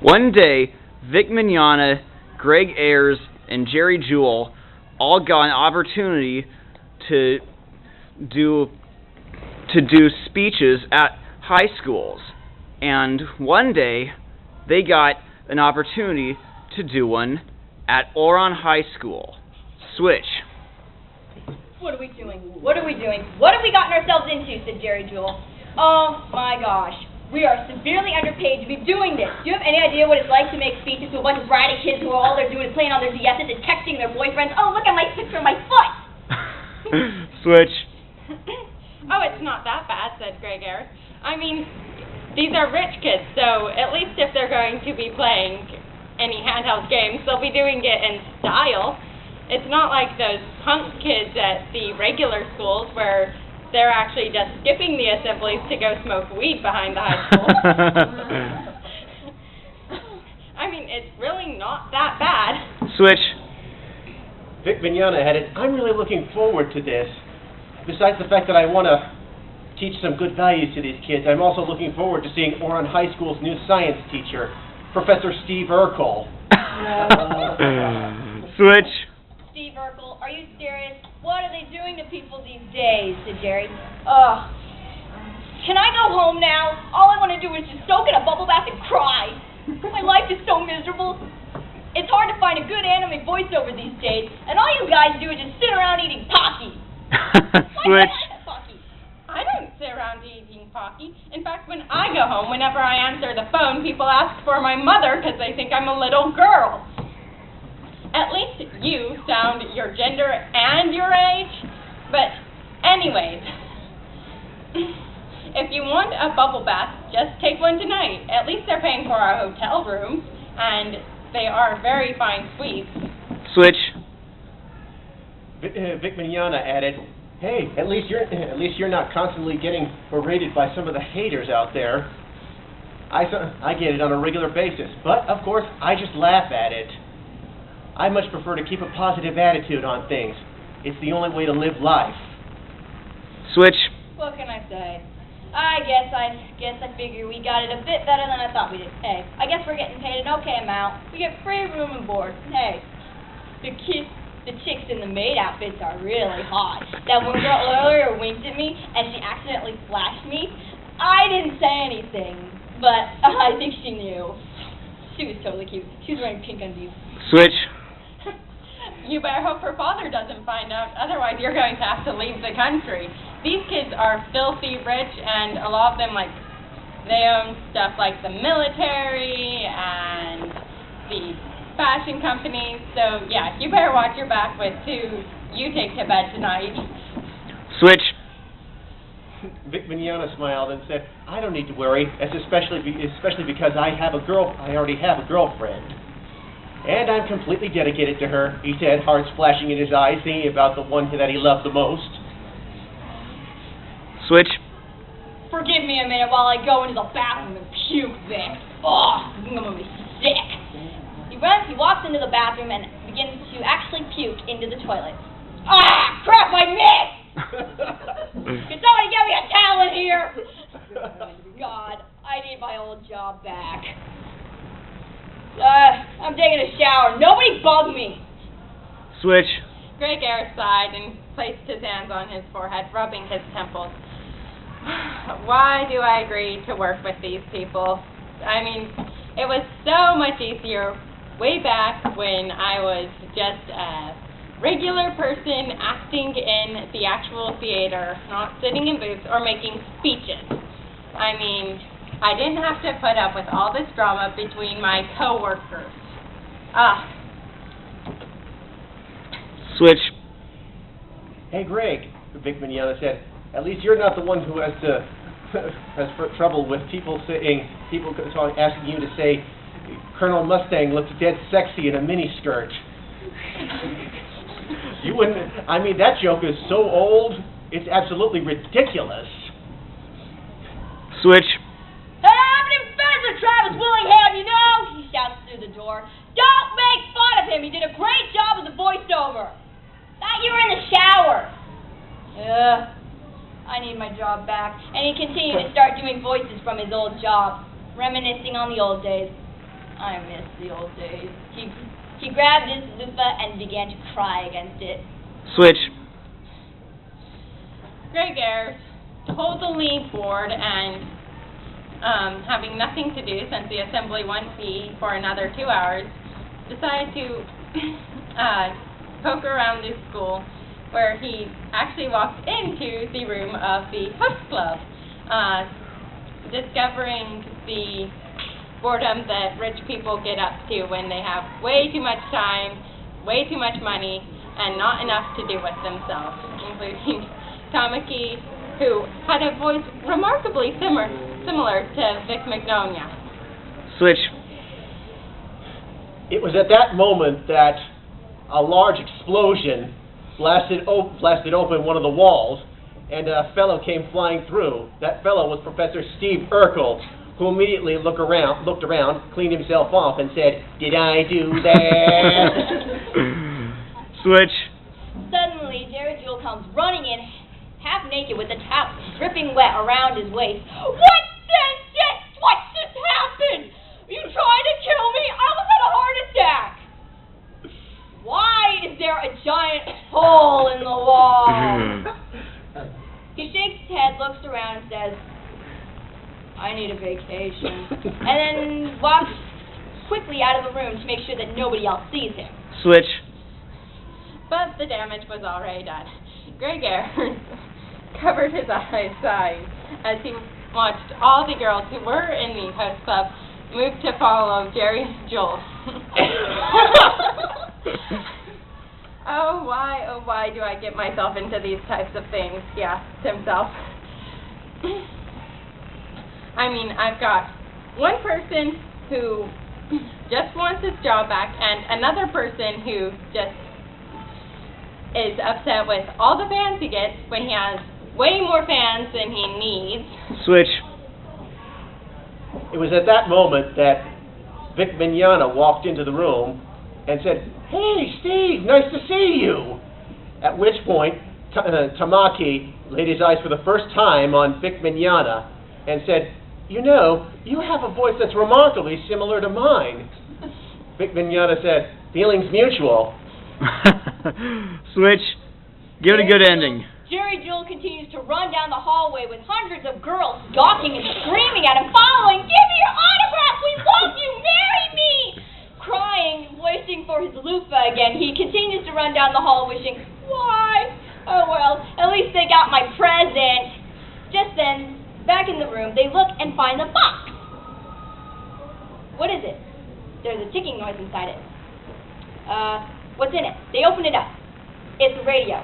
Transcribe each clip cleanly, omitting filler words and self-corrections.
One day, Vic Mignogna, Greg Ayres, and Jewell all got an opportunity to do speeches at high schools. And one day, they got an opportunity to do one at Ouran High School. Switch. What are we doing? What are we doing? What have we gotten ourselves into? Said Jewell. Oh my gosh. We are severely underpaid to be doing this. Do you have any idea what it's like to make speeches to a bunch of bratty kids who all they're doing is playing on their DSs and texting their boyfriends? Oh, look at my picture of my foot! Switch. Oh, it's not that bad, said Greg Ayres. I mean, these are rich kids, so at least if they're going to be playing any handheld games, they'll be doing it in style. It's not like those punk kids at the regular schools where they're actually just skipping the assemblies to go smoke weed behind the high school. I mean, it's really not that bad. Switch. Vic Mignogna had it. I'm really looking forward to this. Besides the fact that I want to teach some good values to these kids, I'm also looking forward to seeing Ouran High School's new science teacher, Professor Steve Urkel. Switch. Steve Urkel, are you serious? What are they doing to people these days? Said Jerry. Ugh. Can I go home now? All I want to do is just soak in a bubble bath and cry. My life is so miserable. It's hard to find a good anime voiceover these days, and all you guys do is just sit around eating Pocky. Switch. I don't sit around eating Pocky. In fact, when I go home, whenever I answer the phone, people ask for my mother because they think I'm a little girl. At least you sound your gender and your age. But anyways, if you want a bubble bath, just take one tonight. At least they're paying for our hotel rooms, and they are very fine suites. Switch. Vic Mignogna added, "Hey, at least you're not constantly getting berated by some of the haters out there. I get it on a regular basis, but of course I just laugh at it. I much prefer to keep a positive attitude on things. It's the only way to live life." Switch. What can I say? I guess I figure we got it a bit better than I thought we did. Hey, I guess we're getting paid an okay amount. We get free room and board. Hey, the chicks in the maid outfits are really hot. That one girl earlier winked at me and she accidentally flashed me. I didn't say anything, but I think she knew. She was totally cute. She was wearing pink undies. Switch. You better hope her father doesn't find out, otherwise you're going to have to leave the country. These kids are filthy rich, and a lot of them, they own stuff like the military and the fashion companies, so yeah, you better watch your back with who you take to bed tonight. Switch. Vic Mignogna smiled and said, "I don't need to worry, especially because I already have a girlfriend. And I'm completely dedicated to her," he said, hearts flashing in his eyes, thinking about the one that he loved the most. Switch. Forgive me a minute while I go into the bathroom and puke, Vic. Oh, I'm gonna be sick. He walks into the bathroom and begins to actually puke into the toilet. Ah, crap, I missed! Can somebody get me a towel in here? God, I need my old job back. I'm taking a shower. Nobody bug me. Switch. Greg Ayres sighed and placed his hands on his forehead, rubbing his temples. Why do I agree to work with these people? I mean, it was so much easier way back when I was just a regular person acting in the actual theater, not sitting in booths or making speeches. I mean, I didn't have to put up with all this drama between my co-workers. Switch. "Hey, Greg," Vic Mignogna said, "at least you're not the one who has trouble with people asking you to say Colonel Mustang looks dead sexy in a miniskirt." You wouldn't. I mean, that joke is so old, it's absolutely ridiculous. Switch. Hey, I'm in friends with Travis Willingham, you know? He shouts through the door. Don't make fun of him. He did a great job with the voiceover. Thought you were in the shower. I need my job back. And he continued to start doing voices from his old job, reminiscing on the old days. I miss the old days. He grabbed his loofah and began to cry against it. Switch. Greg Ayres, totally bored and having nothing to do since the assembly won't be for another 2 hours, decided to poke around the school, where he actually walked into the room of the host club, discovering the boredom that rich people get up to when they have way too much time, way too much money, and not enough to do with themselves, including Tamaki, who had a voice remarkably similar to Vic Mignogna. Switch. It was at that moment that a large explosion blasted open one of the walls, and a fellow came flying through. That fellow was Professor Steve Urkel, who immediately looked around, cleaned himself off, and said, "Did I do that?" Switch. Suddenly, Jewell comes running in, half naked, with the towel dripping wet around his waist. What just happened? You trying to kill me? I almost had a heart attack. Why is there a giant hole in the wall? He shakes his head, looks around, and says, "I need a vacation," and then walks quickly out of the room to make sure that nobody else sees him. Switch. But the damage was already done. Greg Ayres covered his eyes as he watched all the girls who were in the host club move to follow Jewell. Oh why do I get myself into these types of things? He asked himself. I mean, I've got one person who just wants his job back, and another person who just is upset with all the fans he gets when he has way more fans than he needs. Switch. It was at that moment that Vic Mignogna walked into the room and said, "Hey, Steve, nice to see you." At which point, Tamaki laid his eyes for the first time on Vic Mignogna and said, "You know, you have a voice that's remarkably similar to mine." Vic Mignogna said, "Feelings mutual." Switch. Give it a good ending. Jewell continues to run down the hallway with hundreds of girls gawking and screaming at him, following, "Give me your autograph! We love you! Marry me!" Crying, waiting for his loofah again, he continues to run down the hall wishing, "Why? Oh well, at least they got my present." Just then, back in the room, they look and find the box. What is it? There's a ticking noise inside it. What's in it? They open it up. It's a radio.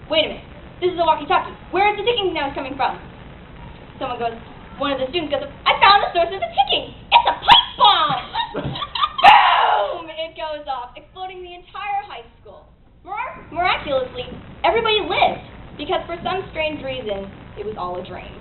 Wait a minute. This is a walkie-talkie. Where is the ticking noise coming from? One of the students goes, "I found the source of the ticking. It's a pipe bomb!" Boom! It goes off, exploding the entire high school. Miraculously, everybody lived, because for some strange reason, it was all a dream.